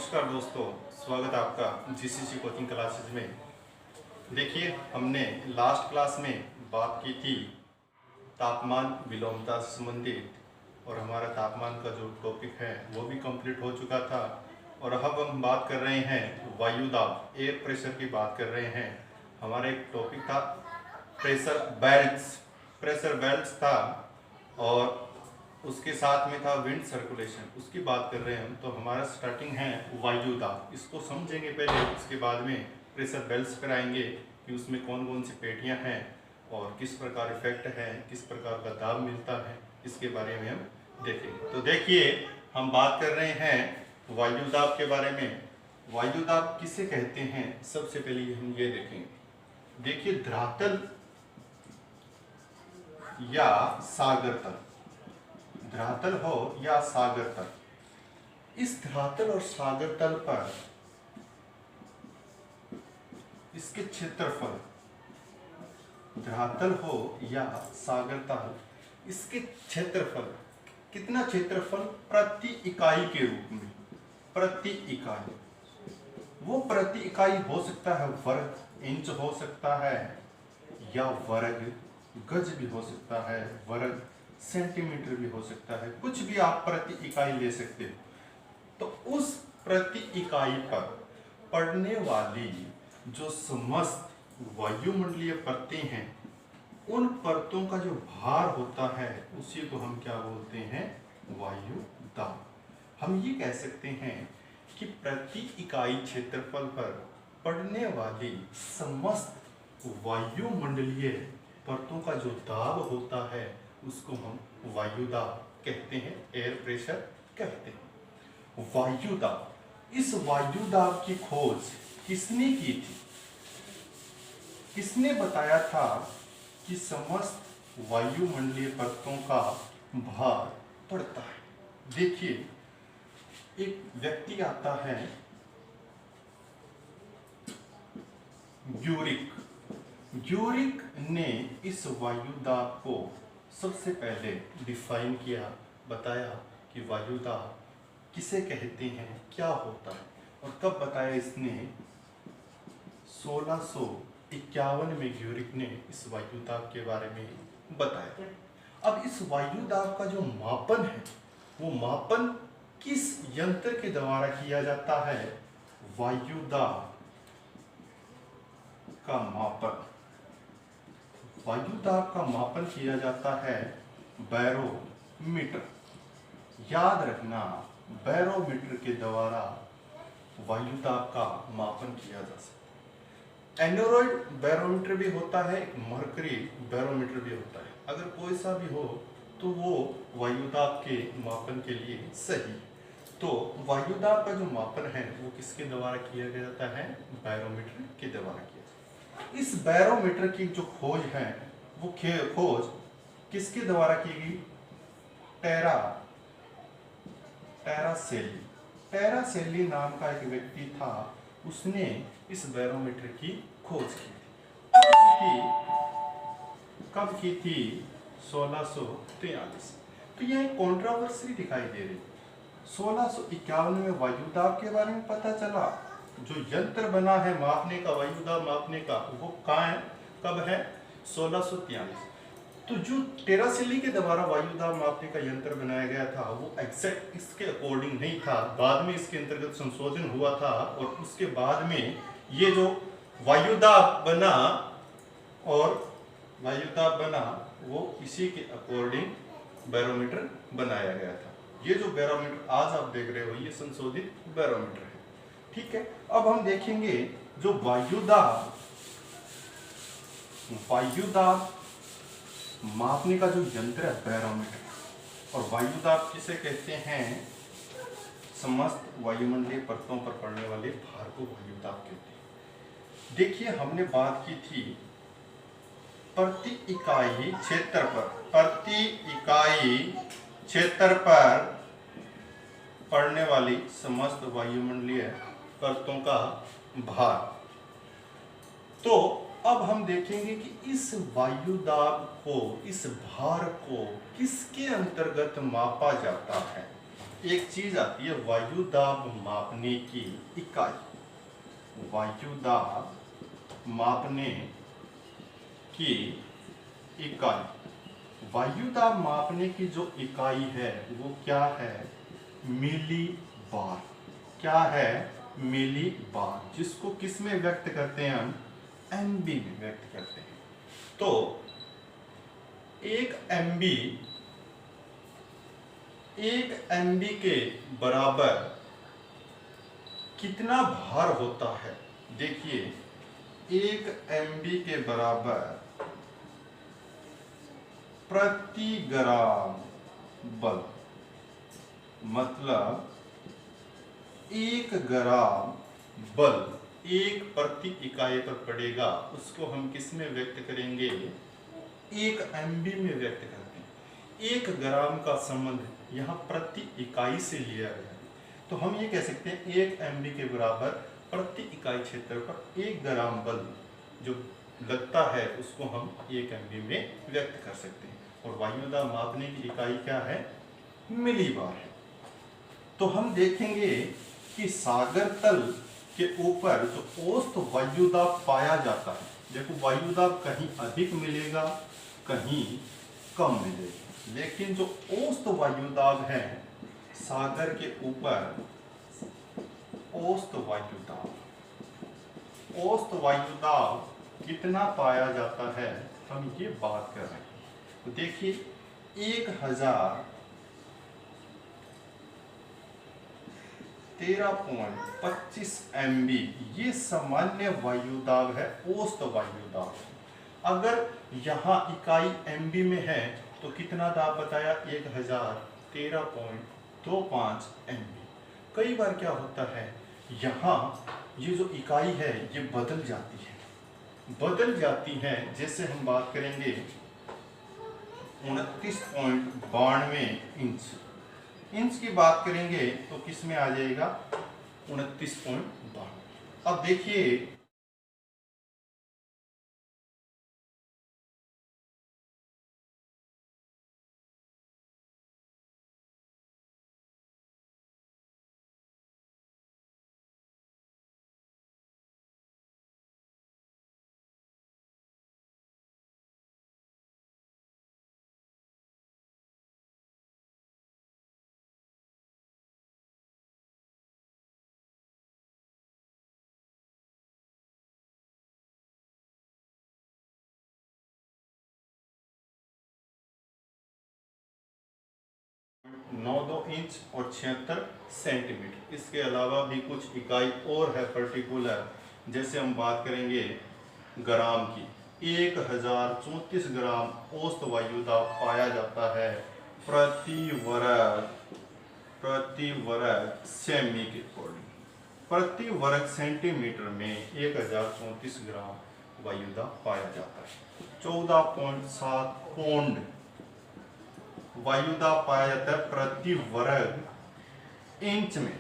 नमस्कार दोस्तों, स्वागत है आपका जीसीसी कोचिंग क्लासेस में। देखिए, हमने लास्ट क्लास में बात की थी तापमान विलोमता से संबंधित और हमारा तापमान का जो टॉपिक है वो भी कंप्लीट हो चुका था। और अब हम बात कर रहे हैं वायु दाब, एयर प्रेशर की बात कर रहे हैं। हमारा एक टॉपिक था प्रेशर बेल्ट्स था और उसके साथ में था विंड सर्कुलेशन, उसकी बात कर रहे हैं हम। तो हमारा स्टार्टिंग है वायु दाब, इसको समझेंगे पहले, उसके बाद में प्रेशर बेल्ट्स पर आएंगे कि उसमें कौन कौन सी पेटियां हैं और किस प्रकार इफेक्ट है, किस प्रकार का दाब मिलता है, इसके बारे में हम देखेंगे। तो देखिए, हम बात कर रहे हैं वायु दाब के बारे में। वायु दाब किसे कहते हैं, सबसे पहले हम ये देखेंगे। देखिए, धरातल या सागर तल, धरातल हो या सागर तल, इस धरातल और सागर तल पर इसके क्षेत्रफल, धरातल हो या सागर तल, इसके क्षेत्रफल, कितना क्षेत्रफल प्रति इकाई के रूप में, प्रति इकाई, वो प्रति इकाई हो सकता है वर्ग इंच हो सकता है या वर्ग गज भी हो सकता है, वर्ग सेंटीमीटर भी हो सकता है, कुछ भी आप प्रति इकाई ले सकते हो। तो उस प्रति इकाई पर पड़ने वाली जो समस्त वायुमंडलीय परतें हैं, उन परतों का जो भार होता है उसी को हम क्या बोलते हैं, वायु दाब। हम ये कह सकते हैं कि प्रति इकाई क्षेत्रफल पर पड़ने वाली समस्त वायुमंडलीय परतों का जो दाब होता है उसको हम वायु दाब कहते हैं, एयर प्रेशर कहते हैं। वायु दाब, इस वायु दाब की खोज किसने की थी, किसने बताया था कि समस्त वायुमंडलीय परतों का भार पड़ता है। देखिए, एक व्यक्ति आता है ग्यूरिक ने इस वायु दाब को सबसे पहले डिफाइन किया, बताया कि वायु दाब किसे कहते हैं, क्या होता है, और कब बताया इसने, 1651 में ग्यूरिक ने इस वायु दाब के बारे में बताया। अब इस वायु दाब का जो मापन है, वो मापन किस यंत्र के द्वारा किया जाता है, वायु दाब का मापन, वायु दाब का मापन किया जाता है बैरोमीटर। याद रखना, बैरोमीटर के द्वारा वायु दाब का मापन किया जा सकता है। एंड्रॉइड बैरोमीटर भी होता है, एक मर्करी बैरोमीटर भी होता है। अगर कोई सा भी हो तो वो वायु दाब के मापन के लिए सही। तो वायु दाब का जो मापन है वो किसके द्वारा किया जाता है, बैरोमीटर के द्वारा किया जाता है। इस बैरोमीटर की जो खोज है वो खोज किसके द्वारा की गई, टेरासेली नाम का एक व्यक्ति था, उसने इस बैरोमीटर की खोज की थी। कब की थी, 1643। तो यह एक कंट्रोवर्सी दिखाई दे रही। 1651 में वायु दाब के बारे में पता चला, जो यंत्र बना है मापने का, वायु दाब मापने का, वो कहाँ है, कब है, 1643। तो जो टेरासेली के द्वारा वायु दाब मापने का यंत्र बनाया गया था वो एग्जैक्ट इसके अकॉर्डिंग नहीं था, बाद में इसके अंतर्गत संशोधन हुआ था और उसके बाद में ये जो वायु दाब बना वो इसी के अकॉर्डिंग बैरोमीटर बनाया गया था। ये जो बैरोमीटर आज आप देख रहे हो ये संशोधित बैरोमीटर है, ठीक है। अब हम देखेंगे जो वायु दाब मापने का जो यंत्र है बैरोमीटर, और वायु दाब किसे कहते हैं, समस्त वायुमंडलीय परतों पर पड़ने वाले भार को वायु दाब कहते हैं। देखिए, हमने बात की थी प्रति इकाई क्षेत्र पर पड़ने वाली समस्त वायुमंडलीय परतों का भार। तो अब हम देखेंगे कि इस वायु दाब को, इस भार को किसके अंतर्गत मापा जाता है। एक चीज आती है वायु दाब मापने की इकाई। वायु दाब मापने की इकाई। वायु दाब मापने की जो इकाई है वो क्या है? मिली बार। क्या है? मिली बार, जिसको किस में व्यक्त करते हैं हम? एमबी में व्यक्त करते हैं। तो एक एमबी के बराबर कितना भार होता है? देखिए, एक एमबी के बराबर प्रति ग्राम बल, मतलब 1 ग्राम बल एक प्रति इकाई पर पड़ेगा, उसको हम किस में व्यक्त करेंगे? एक एमबी में व्यक्त करते हैं। 1 ग्राम का संबंध यहाँ प्रति इकाई से लिया गया है, तो हम ये कह सकते हैं 1 एमबी के बराबर प्रति इकाई क्षेत्र पर 1 ग्राम बल जो लगता है उसको हम 1 एमबी में व्यक्त कर सकते हैं। और वायु दाब मापने की इकाई क्या है? मिलीबार है। तो हम देखेंगे कि सागर तल के ऊपर जो औसत वायु दाब पाया जाता है, देखो वायु दाब कहीं अधिक मिलेगा, कहीं कम मिलेगा, लेकिन जो औसत वायु दाब है सागर के ऊपर, औसत वायु दाब कितना पाया जाता है, हम ये बात कर रहे हैं। तो देखिए 1013.25 MB ये सामान्य वायु दाब है, औसत वायु दाब। अगर यहाँ इकाई MB में है तो कितना दाब बताया? 1013.25 MB। कई बार क्या होता है, यहाँ ये जो इकाई है ये बदल जाती है। जैसे हम बात करेंगे 29.92 इंच की बात करेंगे तो किस में आ जाएगा? 29.92। अब देखिए नौ 2 इंच और 76 सेंटीमीटर। इसके अलावा भी कुछ इकाई और है पर्टिकुलर, जैसे हम बात करेंगे ग्राम की। 1034 ग्राम औसत वायु दाब पाया जाता है प्रति वर्ग सेमी के अकॉर्डिंग। प्रति वर्ग सेंटीमीटर में 1034 ग्राम वायु दाब पाया जाता है। 14.7 पौंड वायु दाब पाया जाता है प्रति वर्ग इंच में।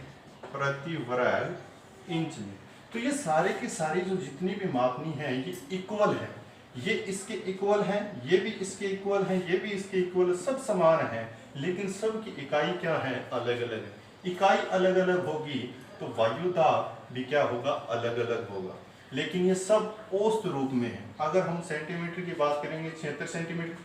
तो ये सारे के सारे जो जितनी भी मापनी है ये इक्वल है, ये इसके इक्वल है, ये भी इसके इक्वल है, ये भी इसके इक्वल, सब समान है, लेकिन सब की इकाई क्या है? अलग अलग है। इकाई अलग अलग होगी तो वायु दाब भी क्या होगा? अलग अलग होगा। लेकिन ये सब औसत रूप में है। अगर हम सेंटीमीटर की बात करेंगे 76 सेंटीमीटर,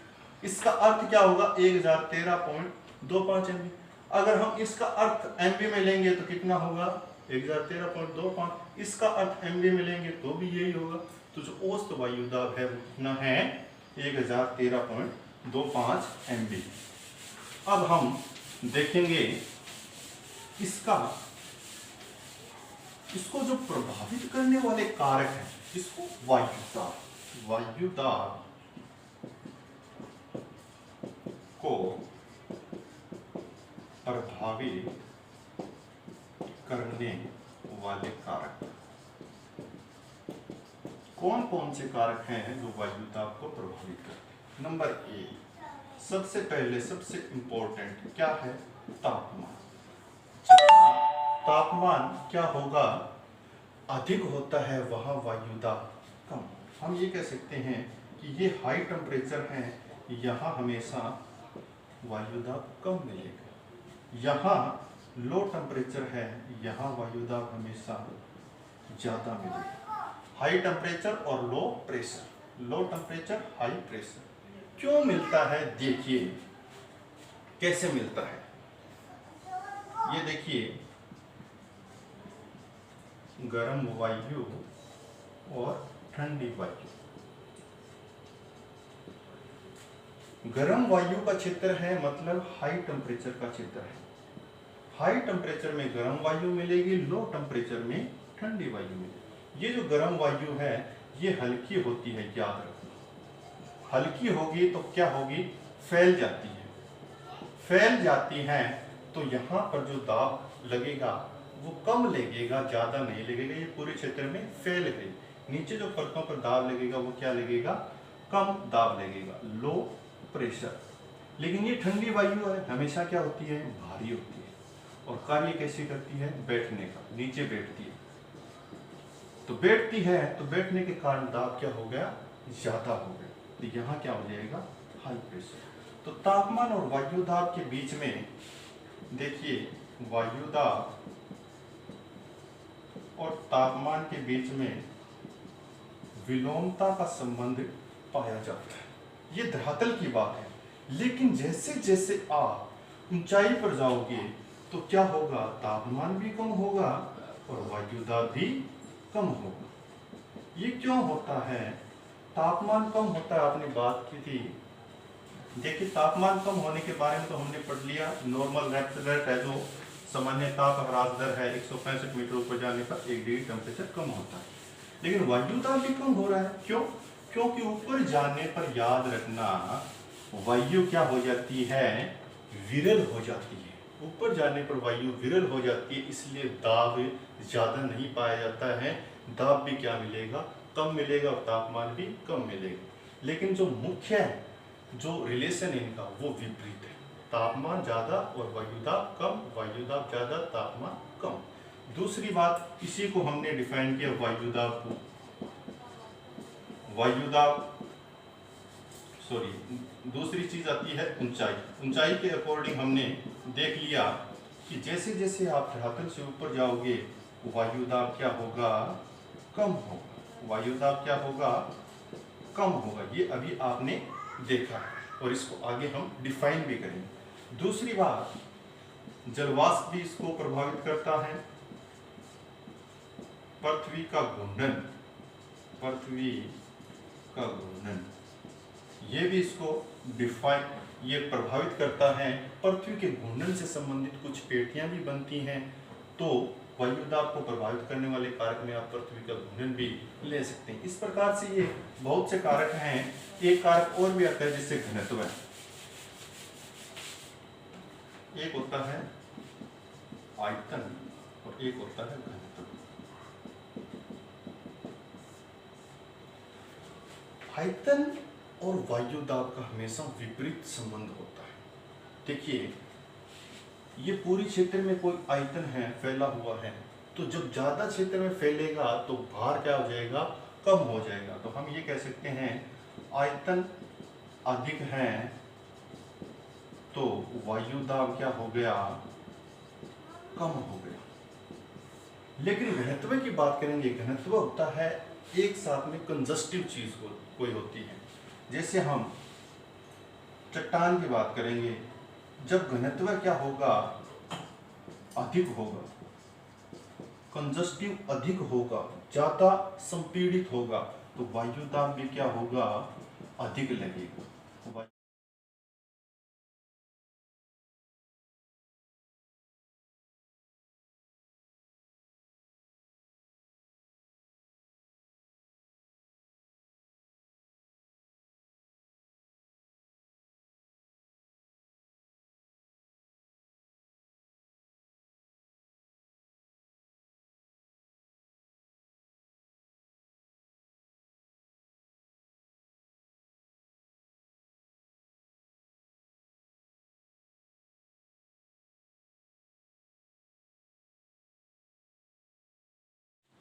इसका अर्थ क्या होगा? 1013.25 MB। अगर हम इसका अर्थ MB में लेंगे तो कितना होगा? 1013.25। इसका अर्थ MB में लेंगे तो भी यही होगा। तो जो औसत वायु दाब है वो कितना है? 1013.25 MB। अब हम देखेंगे इसको जो प्रभावित करने वाले कारक हैं, इसको वायु दाब को प्रभावित करने वाले कारक कौन कौन से कारक हैं जो वायु दाब को प्रभावित करते हैं? नंबर 1, सबसे पहले सबसे इंपॉर्टेंट क्या है? तापमान। तापमान क्या होगा? अधिक होता है वहां वायु दाब कम। हम ये कह सकते हैं कि ये हाई टेम्परेचर है, यहाँ हमेशा वायु दाब कम मिलेगा। यहाँ लो टेम्परेचर है, यहाँ वायु दाब हमेशा ज़्यादा मिलेगा। हाई टेम्परेचर और low pressure, low temperature high pressure क्यों मिलता है? देखिए कैसे मिलता है। ये देखिए, गर्म वायु और ठंडी वायु। गर्म वायु का क्षेत्र है मतलब हाई टेम्परेचर का क्षेत्र है। हाई टेम्परेचर में गर्म वायु मिलेगी, लो टेम्परेचर में ठंडी वायु मिलेगी। ये जो गर्म वायु है ये हल्की होती है, याद रखना। हल्की होगी तो क्या होगी? फैल जाती है। फैल जाती है तो यहाँ पर जो दाब लगेगा वो कम लगेगा, ज़्यादा नहीं लगेगा। ये पूरे क्षेत्र में फैल गई। नीचे जो परतों पर दाब लगेगा वो क्या लगेगा? कम दाब लगेगा, लो प्रेशर। लेकिन ये ठंडी वायु है, हमेशा क्या होती है? भारी होती है। और कार्य कैसे करती है? बैठने का, नीचे बैठती है। तो बैठती है तो बैठने के कारण दाब क्या हो गया? ज्यादा हो गया। तो यहाँ क्या हो जाएगा? High pressure. तो तापमान और वायु दाब के बीच में देखिए, वायु दाब और तापमान के बीच में विलोमता का संबंध पाया जाता है। ये धरातल की बात है। लेकिन जैसे जैसे आप ऊंचाई पर जाओगे तो क्या होगा? तापमान भी कम होगा और वायु दाब भी कम होगा। ये क्यों होता है? तापमान कम होता है, आपने बात की थी। देखिए, तापमान कम होने के बारे में तो हमने पढ़ लिया। नॉर्मल रेट है, जो सामान्य ताप ह्रास दर है, 165 मीटर ऊपर जाने पर 1 डिग्री टेम्परेचर कम होता है। लेकिन वायु दाब भी कम हो रहा है। क्यों? क्योंकि ऊपर जाने पर, याद रखना, वायु क्या हो जाती है? विरल हो जाती है। ऊपर जाने पर वायु विरल हो जाती है, इसलिए दाब ज्यादा नहीं पाया जाता है। दाब भी क्या मिलेगा? कम मिलेगा और तापमान भी कम मिलेगा। लेकिन जो मुख्य है, जो रिलेशन इनका, वो विपरीत है। तापमान ज्यादा और वायु दाब कम, वायु दाब ज्यादा, तापमान कम। दूसरी बात, इसी को हमने डिफाइन किया वायु दाब को। वायु दाब, सॉरी, दूसरी चीज आती है ऊंचाई। ऊंचाई के अकॉर्डिंग हमने देख लिया कि जैसे जैसे आप धरातल से ऊपर जाओगे वायु दाब क्या होगा? कम होगा। वायु दाब क्या होगा? कम होगा। ये अभी आपने देखा है और इसको आगे हम डिफाइन भी करेंगे। दूसरी बात, जलवाष्प भी इसको प्रभावित करता है। पृथ्वी का घूर्णन, पृथ्वी का घूर्णन, ये भी इसको डिफाइन, ये प्रभावित करता है। पृथ्वी के घूर्णन से संबंधित कुछ पेटियां भी बनती हैं, तो वायु दाब को प्रभावित करने वाले कारक में आप पृथ्वी का घूर्णन भी ले सकते हैं। इस प्रकार से ये बहुत से कारक हैं। एक कारक और भी आता है जिससे घनत्व है। एक होता है आयतन और एक होता है घनत्व। आयतन और वायु दाब का हमेशा विपरीत संबंध होता है। देखिए, ये पूरी क्षेत्र में कोई आयतन है, फैला हुआ है, तो जब ज्यादा क्षेत्र में फैलेगा तो भार क्या हो जाएगा? कम हो जाएगा। तो हम ये कह सकते हैं आयतन अधिक है तो वायु दाब क्या हो गया? कम हो गया। लेकिन घनत्व की बात करेंगे, घनत्व होता है एक साथ में कंजस्टिव चीज कोई होती है। जैसे हम चट्टान की बात करेंगे, जब घनत्व क्या होगा? अधिक होगा, कंजस्टिव अधिक होगा, ज्यादा संपीड़ित होगा, तो वायु दाब भी क्या होगा? अधिक लगेगा।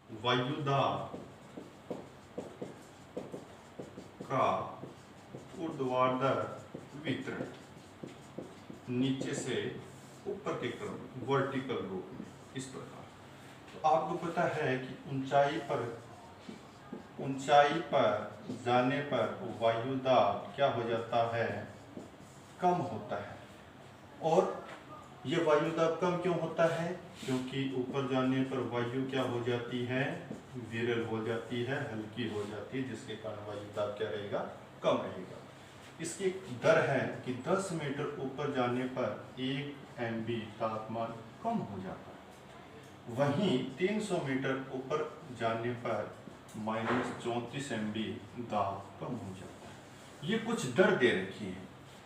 वायु दाब का ऊर्ध्वाधर वितरण, नीचे से ऊपर के क्रम में, वर्टिकल रूप में, इस प्रकार। तो आपको पता है कि ऊंचाई पर जाने पर वायु दाब क्या हो जाता है, कम होता है। और ये वायु दाब कम क्यों होता है, क्योंकि ऊपर जाने पर वायु क्या हो जाती है, विरल हो जाती है, हल्की हो जाती है, जिसके कारण वायु दाब क्या रहेगा, कम रहेगा। इसकी दर है कि 10 मीटर ऊपर जाने पर 1 MB तापमान कम हो जाता है। वहीं 300 मीटर ऊपर जाने पर -34 MB दाब कम हो जाता है। ये कुछ दर दे रखी है,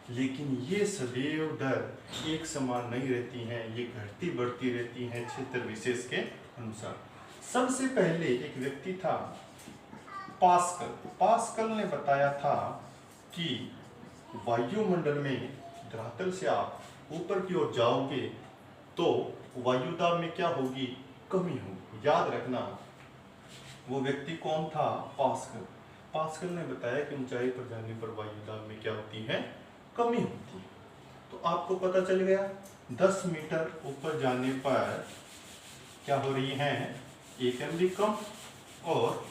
लेकिन ये सदैव दर एक समान नहीं रहती हैं, ये घटती बढ़ती रहती हैं क्षेत्र विशेष के अनुसार। सबसे पहले एक व्यक्ति था पास्कल ने बताया था कि वायुमंडल में धरातल से आप ऊपर की ओर जाओगे तो वायु दाब में क्या होगी, कमी होगी। याद रखना, वो व्यक्ति कौन था, पास्कल ने बताया कि ऊंचाई पर जाने पर वायु दाब में क्या होती है, कमी होती है। तो आपको पता चल गया 10 मीटर ऊपर जाने पर क्या हो रही है, 1 MB कम, और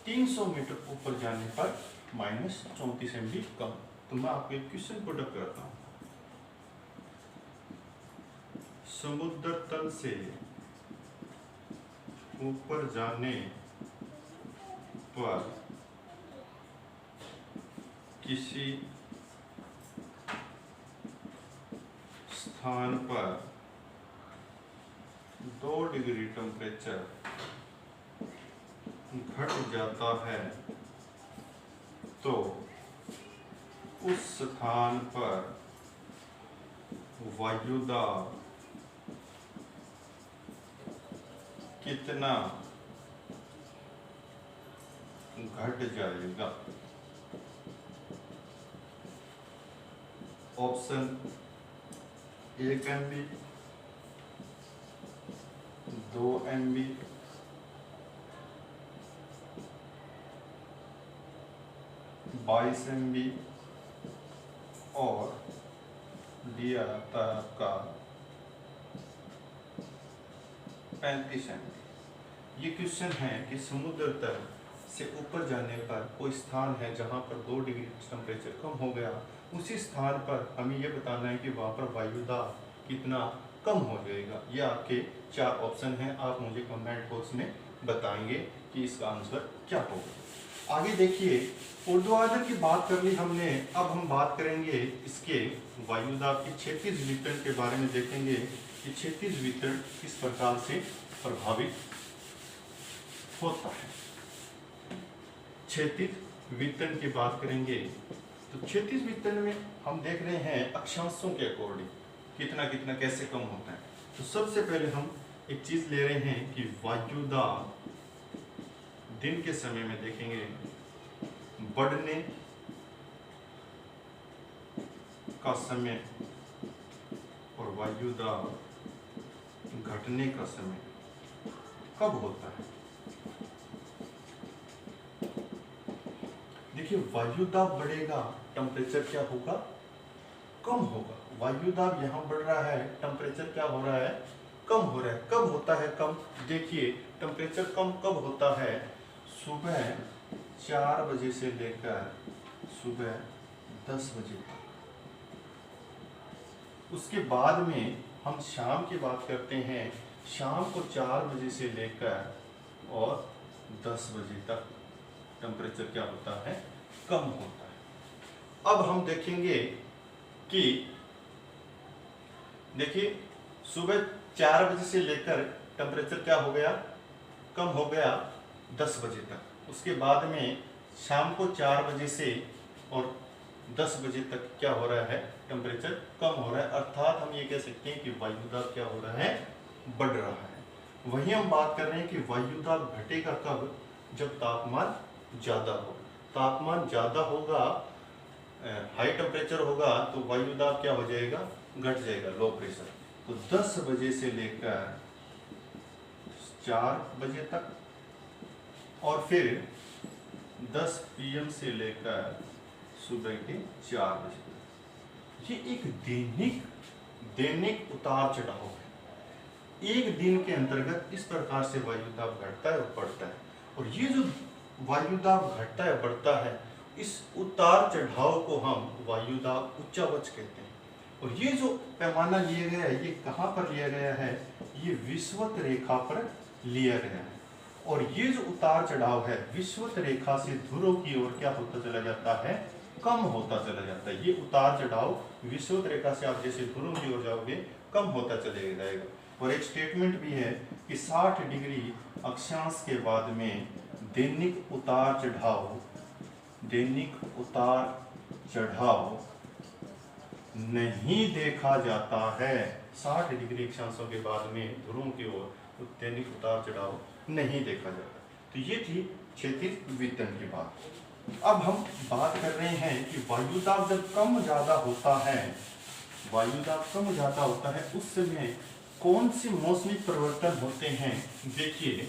300 मीटर ऊपर जाने पर -34 MB कम। तो मैं आपको एक क्वेश्चन पुट अप करता हूं। समुद्र तल से ऊपर जाने पर किसी स्थान पर 2 डिग्री टेम्परेचर घट जाता है तो उस स्थान पर वायु दाब कितना घट जाएगा। ऑप्शन 1 MB, 2 MB, 22 MB और दिया था आपका 35 MB। ये क्वेश्चन है कि समुद्र तल से ऊपर जाने पर कोई स्थान है जहां पर 2 डिग्री टेम्परेचर कम हो गया, उसी स्थान पर हमें यह बताना है कि वहां पर वायु दाब कितना कम हो जाएगा। ये आपके 4 ऑप्शन हैं, आप मुझे कमेंट बॉक्स में बताएंगे कि इसका आंसर क्या होगा। आगे देखिए, ऊर्ध्वाधर की बात कर ली हमने, अब हम बात करेंगे इसके वायु दाब के क्षैतिज वितरण के बारे में। देखेंगे कि क्षैतिज वितरण किस प्रकार से प्रभावित होता है। क्षैतिज वितरण की बात करेंगे तो क्षैतिज वितरण में हम देख रहे हैं अक्षांशों के अकॉर्डिंग कितना कितना कैसे कम होता है। तो सबसे पहले हम एक चीज ले रहे हैं कि वायु दाब दिन के समय में देखेंगे बढ़ने का समय और वायु दाब घटने का समय कब होता है। देखिए, वायु दाब बढ़ेगा, टेम्परेचर क्या होगा, कम होगा। वायु दाब यहाँ बढ़ रहा है, टेम्परेचर क्या हो रहा है, कम हो रहा है। कब होता है कम, देखिए टेम्परेचर कम कब होता है, सुबह 4 बजे से लेकर सुबह 10 बजे तक। उसके बाद में हम शाम की बात करते हैं, शाम को 4 बजे से लेकर और 10 बजे तक टेम्परेचर क्या होता है, कम होता है। अब हम देखेंगे कि देखिए सुबह 4 बजे से लेकर टेम्परेचर क्या हो गया, कम हो गया 10 बजे तक। उसके बाद में शाम को 4 बजे से और 10 बजे तक क्या हो रहा है, टेम्परेचर कम हो रहा है। अर्थात हम ये कह सकते हैं कि वायु दाब क्या हो रहा है, बढ़ रहा है। वहीं हम बात कर रहे हैं कि वायु दाब घटेगा कब, जब तापमान ज़्यादा हो। तापमान ज़्यादा होगा, हाई टेम्परेचर होगा तो वायु दाब क्या हो जाएगा, घट जाएगा, लो प्रेशर। तो 10 बजे से लेकर 4 बजे तक और फिर 10 PM से लेकर सुबह के 4 बजे तक। ये एक दैनिक दैनिक उतार चढ़ाव है। एक दिन के अंतर्गत इस प्रकार से वायु दाब घटता है और बढ़ता है। और ये जो वायु दाब घटता है बढ़ता है, इस उतार चढ़ाव को हम वायु दाब उच्चावच कहते हैं। और ये जो पैमाना लिया गया है, ये कहाँ पर लिया गया है? ये विषुवत रेखा पर लिया गया है। और ये जो उतार चढ़ाव है विषुवत रेखा से ध्रुव की ओर क्या होता चला जाता है? कम होता चला जाता है। ये उतार चढ़ाव विषुवत रेखा से आप जैसे ध्रुव की ओर जाओगे कम होता चले जाएगा। और एक स्टेटमेंट भी है कि 60 डिग्री अक्षांश के बाद में दैनिक उतार चढ़ाव नहीं देखा जाता है। 60 डिग्री अक्षांशों के बाद में ध्रुव की ओर दैनिक उतार चढ़ाव नहीं देखा जाता। तो ये थी क्षैतिज वितरण की बात। अब हम बात कर रहे हैं कि वायु दाब जब कम ज्यादा होता है, उस समय कौन से मौसमी परिवर्तन होते हैं? देखिए,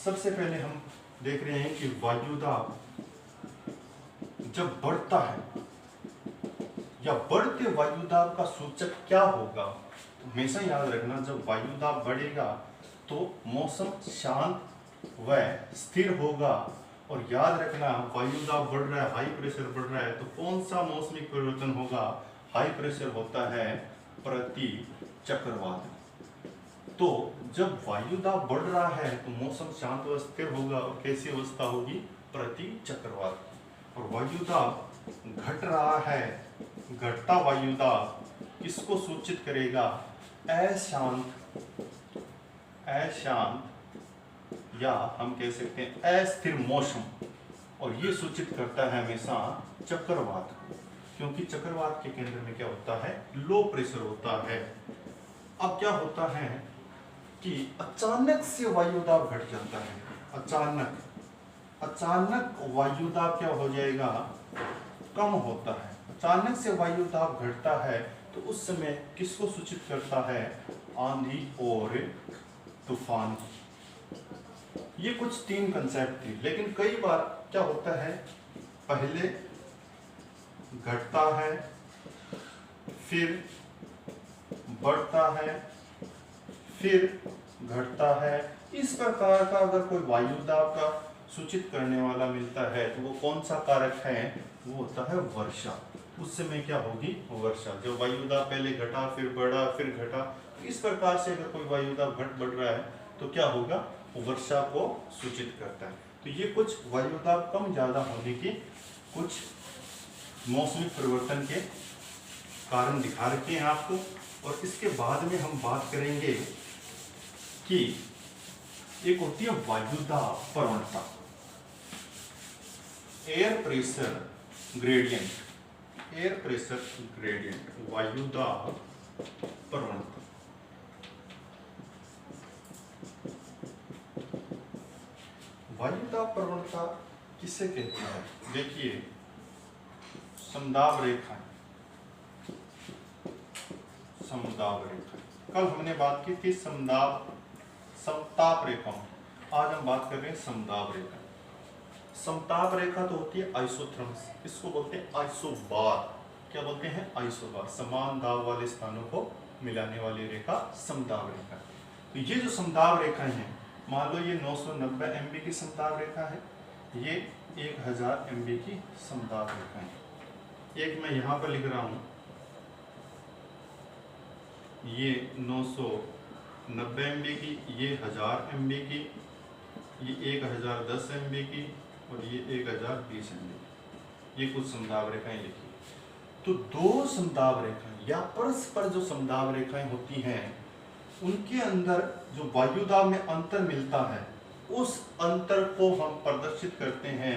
सबसे पहले हम देख रहे हैं कि वायु दाब जब बढ़ता है या बढ़ते वायु दाब का सूचक क्या होगा? तो हमेशा याद रखना, जब वायु दाब बढ़ेगा तो मौसम शांत व स्थिर होगा। और याद रखना, वायु दाब बढ़ रहा है, हाई प्रेशर बढ़ रहा है, तो कौन सा मौसमी परिवर्तन होगा? हाई प्रेशर होता है प्रति चक्रवात। तो जब वायु दाब बढ़ रहा है तो मौसम शांत व स्थिर होगा। और कैसी अवस्था होगी? प्रति चक्रवात। और वायु दाब घट रहा है, घटता वायु दाब किसको सूचित करेगा? अशांत या हम कह सकते हैं अस्थिर मौसम। और ये सूचित करता है हमेशा चक्रवात को, क्योंकि चक्रवात के केंद्र में क्या होता है? लो प्रेशर होता है। अब क्या होता है कि अचानक से वायु दाब घट जाता है। अचानक वायु दाब क्या हो जाएगा? कम होता है। अचानक से वायु दाब घटता है तो उस समय किसको सूचित करता है? आंधी और तूफान। ये कुछ 3 कंसेप्ट थी, लेकिन कई बार क्या होता है, पहले घटता है, फिर बढ़ता है, फिर घटता है। इस प्रकार का अगर कोई वायु दाब का सूचित करने वाला मिलता है तो वो कौन सा कारक है? वो होता है वर्षा। उस समय क्या होगी? वर्षा। जब वायु दाब पहले घटा, फिर बढ़ा, फिर घटा, इस प्रकार से अगर कोई वायु दाब बढ़ रहा है तो क्या होगा? वर्षा को सूचित करता है। तो ये कुछ वायु दाब कम ज्यादा होने की कुछ मौसमी परिवर्तन के कारण दिखा रखे हैं आपको। और इसके बाद में हम बात करेंगे कि एक होती है वायु दाब प्रवणता, एयर प्रेशर ग्रेडियंट, वायु दाब प्रवणता। वायु दाब प्रवणता किसे कहते हैं? देखिए, समदाब रेखा, कल हमने बात की थी समताप रेखाओं, आज हम बात कर रहे हैं समदाब रेखा। समताप रेखा तो होती है आइसोथर्म्स, इसको बोलते हैं आइसोबार। क्या बोलते हैं? आइसोबार। समान दाब वाले स्थानों को मिलाने वाली रेखा समदाब रेखा। तो ये जो समदाब रेखाएं हैं, मान लो ये 990 MB की समदाब रेखा है, ये 1000 MB की समदाब रेखा है। एक मैं यहाँ पर लिख रहा हूँ, ये 990 MB की, ये 1000 MB की, ये 1010 MB की और ये 1020 MB। ये कुछ समदाब रेखाएं लिखी। तो 2 समदाब रेखाएं या परस्पर जो समदाब रेखाएं होती हैं, उनके अंदर जो वायु दाब में अंतर मिलता है, उस अंतर को हम प्रदर्शित करते हैं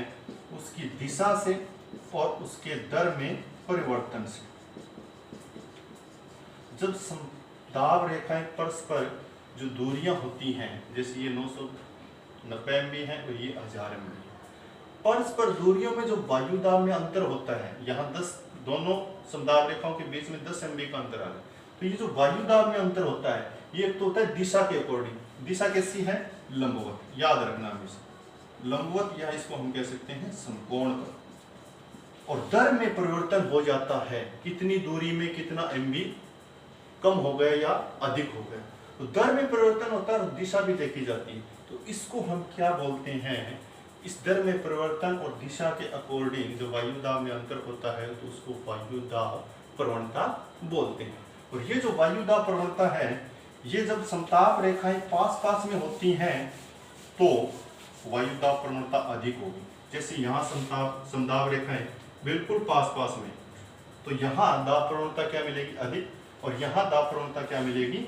उसकी दिशा से और उसके दर में परिवर्तन से। जब समदाब रेखाएं परस्पर जो दूरियां होती हैं, जैसे ये 990 MB है और ये 1000 MB है, परस्पर दूरियों में जो वायु दाब में अंतर होता है, यहाँ 10 दोनों समदाब रेखाओं के बीच में 10 MB का अंतर आ है। तो ये जो वायु दाब में अंतर होता है, ये एक तो होता है दिशा के अकॉर्डिंग। दिशा कैसी है? लंबवत। याद रखना हमेशा लंबवत, या इसको हम कह सकते हैं समकोण। और दर में परिवर्तन हो जाता है, कितनी दूरी में कितना MB कम हो गए या अधिक हो गए। तो दर में परिवर्तन होता है और दिशा भी देखी जाती है। तो इसको हम क्या बोलते हैं, इस दर में परिवर्तन और दिशा के अकॉर्डिंग जो वायु दाब में अंतर होता है तो उसको वायु दाब प्रवणता बोलते हैं। और ये जो वायु दाब प्रवणता है, ये जब समताप रेखाएं पास पास में होती हैं तो वायु दाब प्रवणता अधिक होगी। जैसे यहाँ समदाब रेखाएं बिल्कुल पास पास में, तो यहाँ दाब प्रवणता क्या मिलेगी, अधिक, और यहाँ दाब प्रवणता क्या मिलेगी,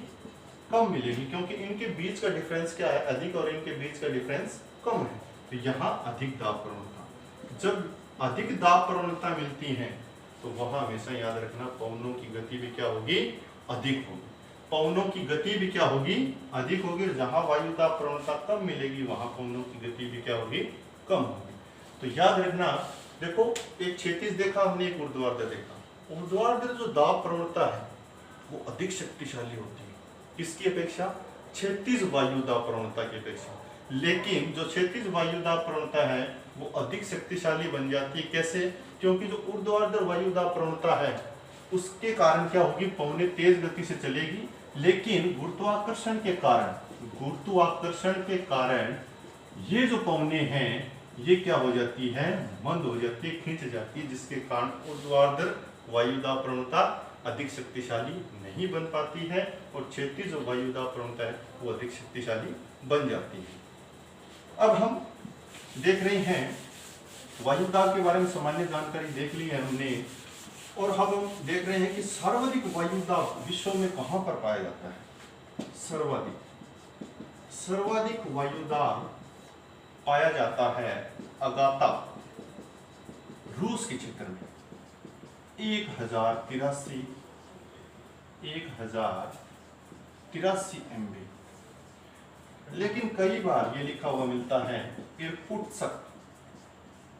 कम मिलेगी, क्योंकि इनके बीच का डिफरेंस क्या है, अधिक, और इनके बीच का डिफरेंस कम है। तो यहाँ अधिक दाब प्रवणता, जब अधिक दाब प्रवणता मिलती है तो वहां हमेशा याद रखना पवनों की गति भी क्या होगी, अधिक होगी। पवनों की गति भी क्या होगी, अधिक होगी। जहां वायु दाब प्रवणता कम मिलेगी वहां पवनों की गति भी क्या होगी, कम होगी। तो याद रखना, देखो एक क्षैतिज देखा हमने, एक ऊर्ध्वाधर देखा। ऊर्ध्वाधर जो दाब प्रवणता है वो अधिक शक्तिशाली होती है, किसकी अपेक्षा, क्षैतिज वायु दाब प्रवणता की अपेक्षा। लेकिन जो क्षैतिज वायु दाब प्रवणता है वो अधिक शक्तिशाली बन जाती है, कैसे, क्योंकि जो ऊर्ध्वाधर वायु दाब प्रवणता है उसके कारण क्या होगी, पवनें तेज गति से चलेगी, लेकिन गुरुत्वाकर्षण के कारण ये जो पवनें हैं ये क्या हो जाती है, मंद हो जाती है, खींच जाती है, जिसके कारण ऊर्ध्वाधर वायु दाब प्रवणता अधिक शक्तिशाली नहीं बन पाती है और क्षैतिज जो वायु दाब प्रवणता है वो अधिक शक्तिशाली बन जाती है। अब हम देख रहे हैं वायु दाब के बारे में सामान्य जानकारी देख ली है हमने, और अब हम देख रहे हैं कि सर्वाधिक वायु दाब विश्व में कहां पर पाया जाता है। सर्वाधिक वायु दाब पाया जाता है अगाता, रूस के क्षेत्र में 1083 MB। लेकिन कई बार ये लिखा हुआ मिलता है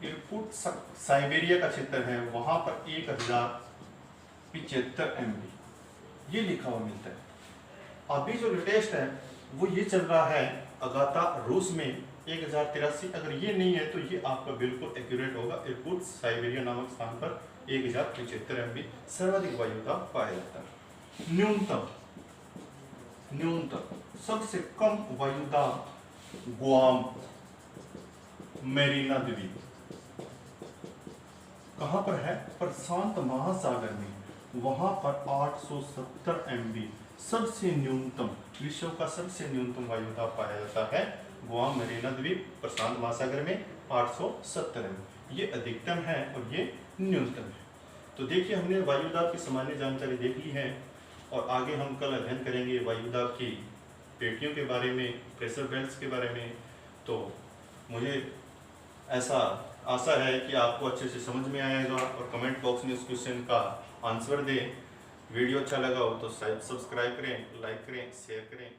इरकुत्स्क साइबेरिया का क्षेत्र है, वहां पर 1075 MB ये लिखा हुआ मिलता है। अभी जो लेटेस्ट है वो ये चल रहा है अगाता रूस में 1083। अगर ये नहीं है तो ये आपका बिल्कुल एक्यूरेट होगा, इरकुत्स्क साइबेरिया नामक स्थान पर 1075 MB सर्वाधिक वायु दाब पाया जाता है। न्यूनतम सबसे कम वायु दाब गुआम मेरीना द्वीप, कहां पर है, प्रशांत महासागर में, वहां पर 870 MB सबसे न्यूनतम, विश्व का सबसे न्यूनतम वायु दाब पाया जाता है गुआम मेरीना द्वीप, प्रशांत महासागर में 870 MB। ये अधिकतम है और ये न्यूनतम है। तो देखिए हमने वायु दाब की सामान्य जानकारी देख ली है और आगे हम कल अध्ययन करेंगे वायु दाब की पेटियों के बारे में, प्रेशर बेल्ट्स के बारे में। तो मुझे ऐसा आशा है कि आपको अच्छे से समझ में आएगा और कमेंट बॉक्स में उस क्वेश्चन का आंसर दें। वीडियो अच्छा लगा हो तो सब्सक्राइब करें, लाइक करें, शेयर करें।